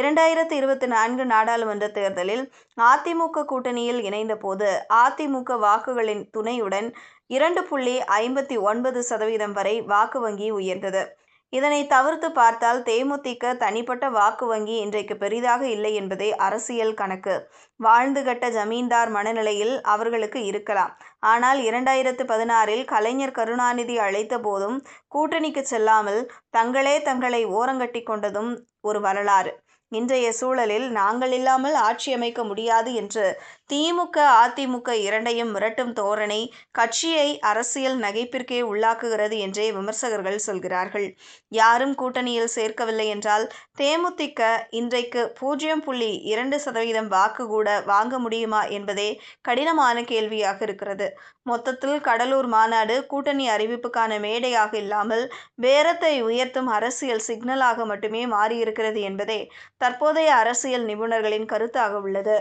2024 நாடாளுமன்ற தேர்தலில் அதிமுக கூட்டணியில் இணைந்தபோது அதிமுக வாக்குகளின் துணையுடன் 2.59% வரை வாக்கு வங்கி உயர்ந்தது. இதனை தவிர்த்து பார்த்தால் தேமுதிக தனிப்பட்ட வாக்கு வங்கி இன்றைக்கு பெரிதாக இல்லை என்பதே அரசியல் கணக்கு. வாழ்ந்து கட்ட ஜமீன்தார் மனநிலையில் அவர்களுக்கு இருக்கலாம். ஆனால் 2016இல் கலைஞர் கருணாநிதி அழைத்த போதும் கூட்டணிக்கு செல்லாமல் தங்களே தங்களை ஓரங்கட்டி கொண்டதும் ஒரு வரலாறு. இன்றைய சூழலில் நாங்கள் இல்லாமல் ஆட்சி அமைக்க முடியாது என்று திமுக அதிமுக இரண்டையும் மிரட்டும் தோரணை கட்சியை அரசியல் நகைப்பிற்கே உள்ளாக்குகிறது என்றே விமர்சகர்கள் சொல்கிறார்கள். யாரும் கூட்டணியில் சேர்க்கவில்லை என்றால் தேமுதிக இன்றைக்கு 0.2% வாக்கு கூட வாங்க முடியுமா என்பதே கடினமான கேள்வியாக இருக்கிறது. மொத்தத்தில் கடலூர் மாநாடு கூட்டணி அறிவிப்புக்கான மேடையாக இல்லாமல் பேரத்தை உயர்த்தும் அரசியல் சிக்னலாக மட்டுமே மாறியிருக்கிறது என்பதே தற்போதைய அரசியல் நிபுணர்களின் கருத்தாக உள்ளது.